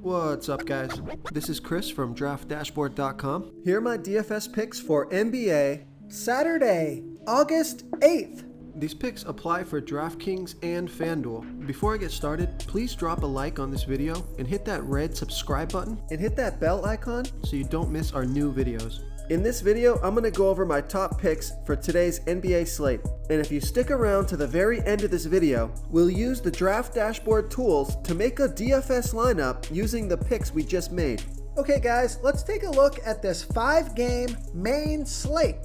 What's up, guys? This is Chris from DraftDashboard.com. Here are my DFS picks for NBA Saturday, August 8th. These picks apply for DraftKings and FanDuel. Before I get started, please drop a like on this video and hit that red subscribe button and hit that bell icon so you don't miss our new videos. In this video, I'm going to go over my top picks for today's NBA slate. And if you stick around to the very end of this video, we'll use the Draft Dashboard tools to make a DFS lineup using the picks we just made. Okay guys, let's take a look at this 5-game main slate.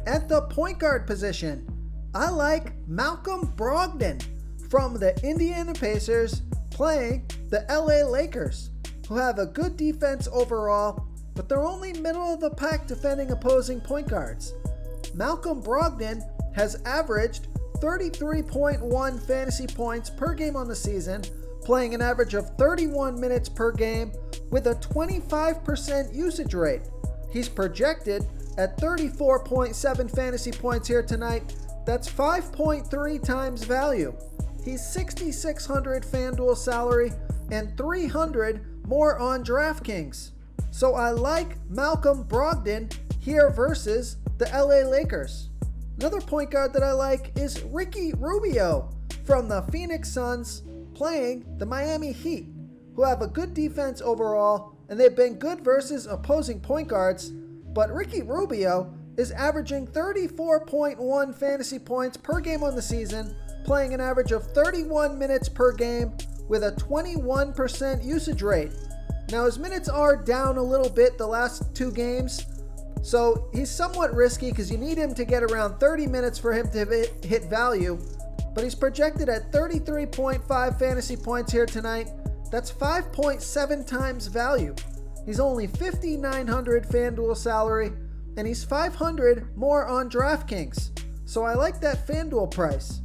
At the point guard position, I like Malcolm Brogdon from the Indiana Pacers playing the LA Lakers, who have a good defense overall, but they're only middle of the pack defending opposing point guards. Malcolm Brogdon has averaged 33.1 fantasy points per game on the season, playing an average of 31 minutes per game with a 25% usage rate. He's projected at 34.7 fantasy points here tonight. That's 5.3 times value. He's 6,600 FanDuel salary and 300 more on DraftKings. So I like Malcolm Brogdon here versus the LA Lakers. Another point guard that I like is Ricky Rubio from the Phoenix Suns playing the Miami Heat, who have a good defense overall, and they've been good versus opposing point guards. But Ricky Rubio is averaging 34.1 fantasy points per game on the season, playing an average of 31 minutes per game with a 21% usage rate. Now his minutes are down a little bit the last 2 games, so he's somewhat risky because you need him to get around 30 minutes for him to hit value, but he's projected at 33.5 fantasy points here tonight. That's 5.7 times value. He's only 5,900 FanDuel salary, and he's 500 more on DraftKings. So I like that FanDuel price.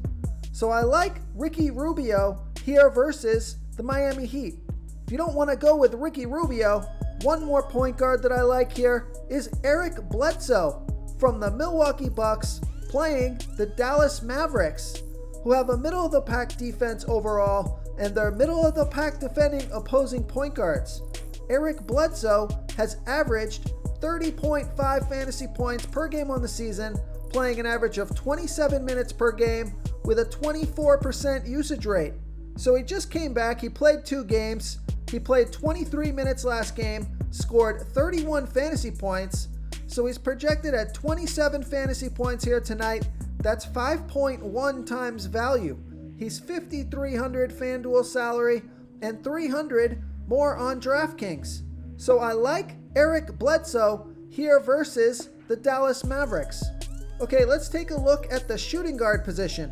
So I like Ricky Rubio here versus the Miami Heat. If you don't want to go with Ricky Rubio, one more point guard that I like here is Eric Bledsoe from the Milwaukee Bucks playing the Dallas Mavericks, who have a middle-of-the-pack defense overall, and they're middle-of-the-pack defending opposing point guards. Eric Bledsoe has averaged 30.5 fantasy points per game on the season, playing an average of 27 minutes per game with a 24% usage rate. So he just came back, he played 2 games, he played 23 minutes last game, scored 31 fantasy points, so he's projected at 27 fantasy points here tonight. That's 5.1 times value. He's 5,300 FanDuel salary and 300 more on DraftKings. So I like Eric Bledsoe here versus the Dallas Mavericks. Okay, let's take a look at the shooting guard position.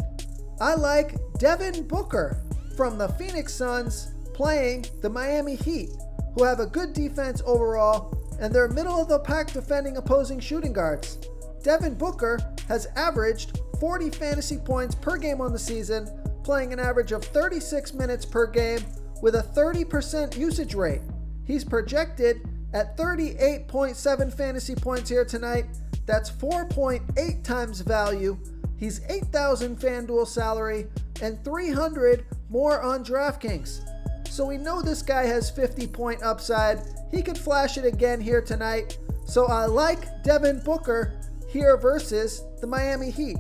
I like Devin Booker from the Phoenix Suns playing the Miami Heat, who have a good defense overall, and they're middle of the pack defending opposing shooting guards. Devin Booker has averaged 40 fantasy points per game on the season, playing an average of 36 minutes per game with a 30% usage rate. He's projected at 38.7 fantasy points here tonight. That's 4.8 times value. He's 8,000 FanDuel salary and 300 more on DraftKings. So we know this guy has 50-point upside. He could flash it again here tonight. So I like Devin Booker here versus the Miami Heat.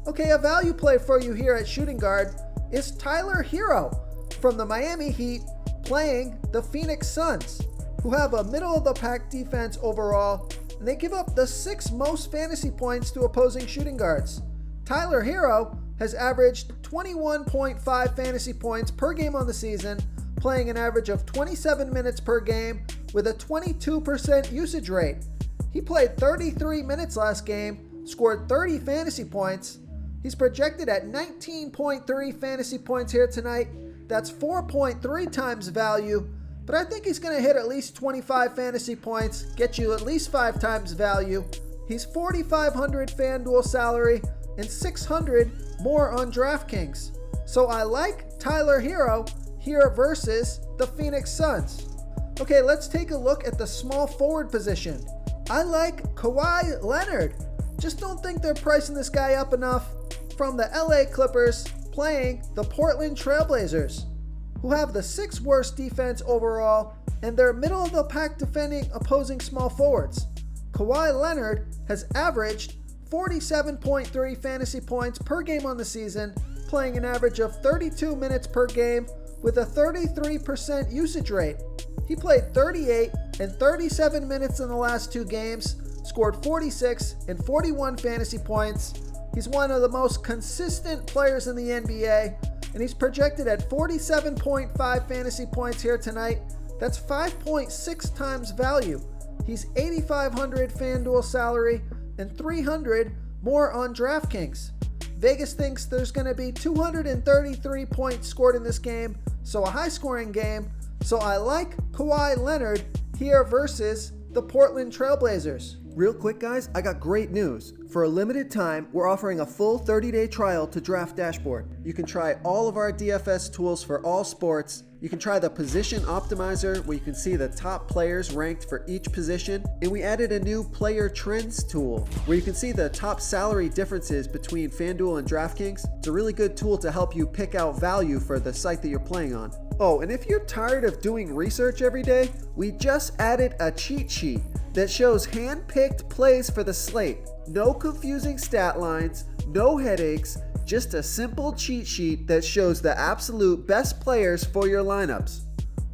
Okay, a value play for you here at shooting guard is Tyler Hero from the Miami Heat playing the Phoenix Suns, who have a middle-of-the-pack defense overall, and they give up the 6th most fantasy points to opposing shooting guards. Tyler Hero has averaged 21.5 fantasy points per game on the season, playing an average of 27 minutes per game with a 22% usage rate. He played 33 minutes last game, scored 30 fantasy points. He's projected at 19.3 fantasy points here tonight. That's 4.3 times value, but I think he's going to hit at least 25 fantasy points, get you at least 5 times value. He's 4,500 FanDuel salary and 600 more on DraftKings. So I like Tyler Hero here versus the Phoenix Suns. Okay, let's take a look at the small forward position. I like Kawhi Leonard. Just don't think they're pricing this guy up enough from the LA Clippers playing the Portland Trailblazers. who have the 6th worst defense overall, and they're middle of the pack defending opposing small forwards. Kawhi Leonard has averaged 47.3 fantasy points per game on the season, playing an average of 32 minutes per game with a 33% usage rate. He played 38 and 37 minutes in the last 2 games, scored 46 and 41 fantasy points. He's one of the most consistent players in the NBA, and he's projected at 47.5 fantasy points here tonight. That's 5.6 times value. He's 8,500 FanDuel salary and 300 more on DraftKings. Vegas thinks there's going to be 233 points scored in this game, so a high-scoring game. So I like Kawhi Leonard here versus the Portland Trailblazers. Real quick, guys, I got great news. For a limited time, we're offering a full 30-day trial to Draft Dashboard. You can try all of our DFS tools for all sports. You can try the Position Optimizer, where you can see the top players ranked for each position. And we added a new Player Trends tool, where you can see the top salary differences between FanDuel and DraftKings. It's a really good tool to help you pick out value for the site that you're playing on. Oh, and if you're tired of doing research every day, we just added a cheat sheet that shows hand-picked plays for the slate. No confusing stat lines, no headaches, just a simple cheat sheet that shows the absolute best players for your lineups.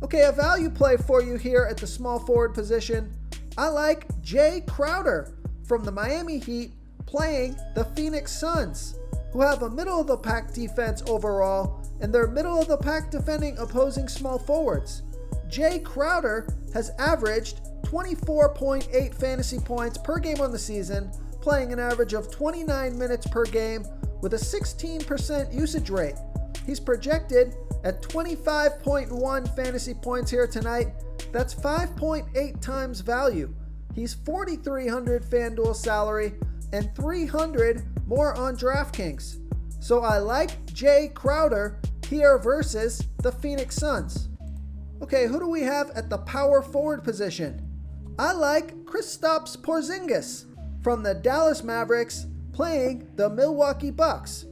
Okay, a value play for you here at the small forward position. I like Jay Crowder from the Miami Heat playing the Phoenix Suns, who have a middle-of-the-pack defense overall, and they're middle-of-the-pack defending opposing small forwards. Jay Crowder has averaged 24.8 fantasy points per game on the season, playing an average of 29 minutes per game with a 16% usage rate. He's projected at 25.1 fantasy points here tonight. That's 5.8 times value. He's 4,300 FanDuel salary and 300 more on DraftKings. So I like Jay Crowder here versus the Phoenix Suns. Okay, who do we have at the power forward position? I like Kristaps Porzingis from the Dallas Mavericks playing the Milwaukee Bucks,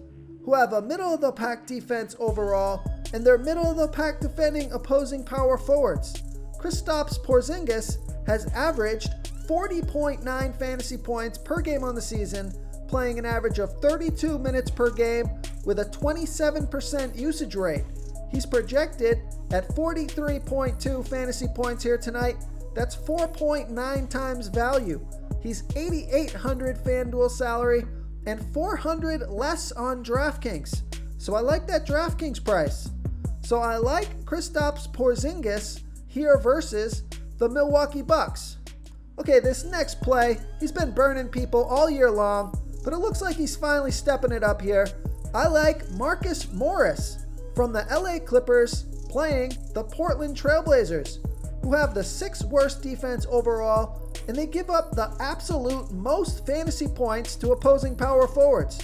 who have a middle-of-the-pack defense overall, and they're middle-of-the-pack defending opposing power forwards. Kristaps Porzingis has averaged 40.9 fantasy points per game on the season, playing an average of 32 minutes per game with a 27% usage rate. He's projected at 43.2 fantasy points here tonight. That's 4.9 times value. He's 8,800 FanDuel salary and 400 less on DraftKings. So I like that DraftKings price. So I like Kristaps Porzingis here versus the Milwaukee Bucks. Okay, this next play, he's been burning people all year long, but it looks like he's finally stepping it up here. I like Marcus Morris from the LA Clippers playing the Portland Trailblazers, who have the 6th worst defense overall, and they give up the absolute most fantasy points to opposing power forwards.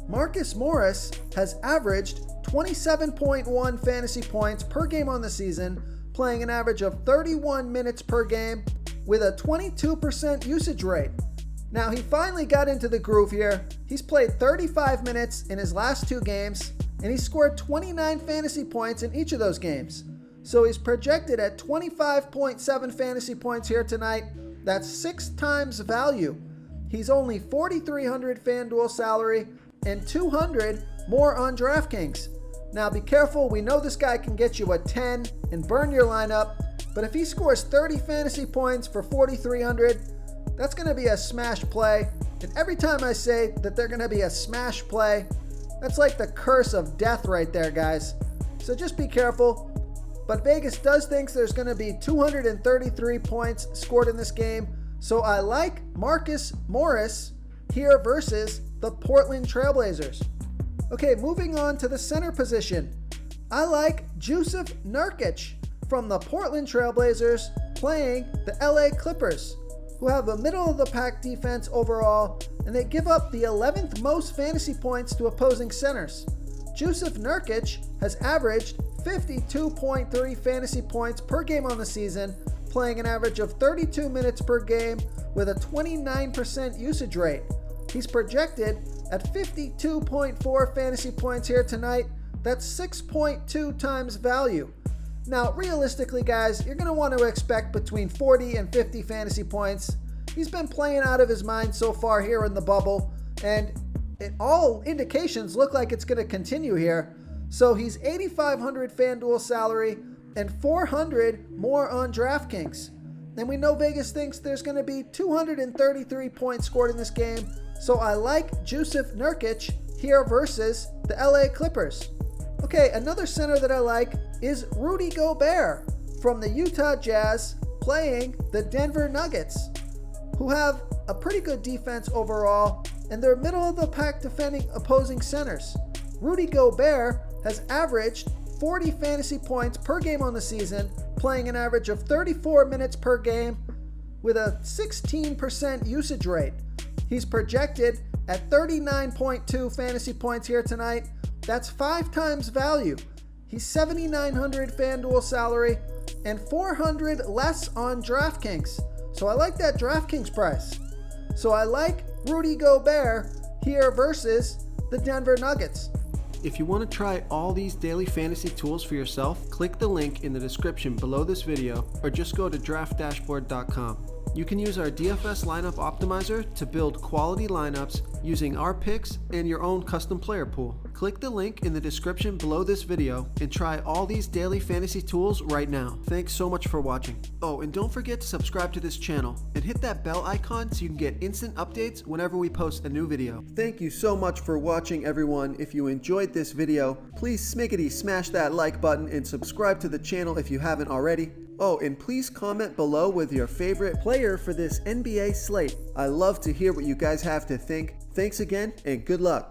Marcus Morris has averaged 27.1 fantasy points per game on the season, playing an average of 31 minutes per game with a 22% usage rate. Now, he finally got into the groove here. He's played 35 minutes in his last 2 games, and he scored 29 fantasy points in each of those games. So he's projected at 25.7 fantasy points here tonight. That's 6 times value. He's only 4,300 FanDuel salary and 200 more on DraftKings. Now be careful, we know this guy can get you a 10 and burn your lineup, but if he scores 30 fantasy points for 4,300, that's going to be a smash play. And every time I say that they're going to be a smash play, that's like the curse of death right there, guys. So just be careful. But Vegas does think there's going to be 233 points scored in this game. So I like Marcus Morris here versus the Portland Trailblazers. Okay, moving on to the center position. I like Jusuf Nurkic from the Portland Trailblazers playing the LA Clippers, who have a middle-of-the-pack defense overall, and they give up the 11th most fantasy points to opposing centers. Jusuf Nurkic has averaged 52.3 fantasy points per game on the season, playing an average of 32 minutes per game with a 29% usage rate. He's projected at 52.4 fantasy points here tonight. That's 6.2 times value. Now, realistically, guys, you're going to want to expect between 40 and 50 fantasy points. He's been playing out of his mind so far here in the bubble, and all indications look like it's going to continue here. So he's 8,500 FanDuel salary and 400 more on DraftKings. And we know Vegas thinks there's going to be 233 points scored in this game. So I like Jusuf Nurkic here versus the LA Clippers. Okay, another center that I like is Rudy Gobert from the Utah Jazz playing the Denver Nuggets, who have a pretty good defense overall, and they're middle of the pack defending opposing centers. Rudy Gobert has averaged 40 fantasy points per game on the season, playing an average of 34 minutes per game with a 16% usage rate. He's projected at 39.2 fantasy points here tonight. That's 5 times value. He's 7,900 FanDuel salary and 400 less on DraftKings. So I like that DraftKings price. So I like Rudy Gobert here versus the Denver Nuggets. If you want to try all these daily fantasy tools for yourself, click the link in the description below this video or just go to draftdashboard.com. You can use our DFS lineup optimizer to build quality lineups using our picks and your own custom player pool. Click the link in the description below this video and try all these daily fantasy tools right now. Thanks so much for watching. Oh, and don't forget to subscribe to this channel and hit that bell icon so you can get instant updates whenever we post a new video. Thank you so much for watching, everyone. If you enjoyed this video, please smickety smash that like button and subscribe to the channel if you haven't already. Oh, and please comment below with your favorite player for this NBA slate. I love to hear what you guys have to think. Thanks again, and good luck.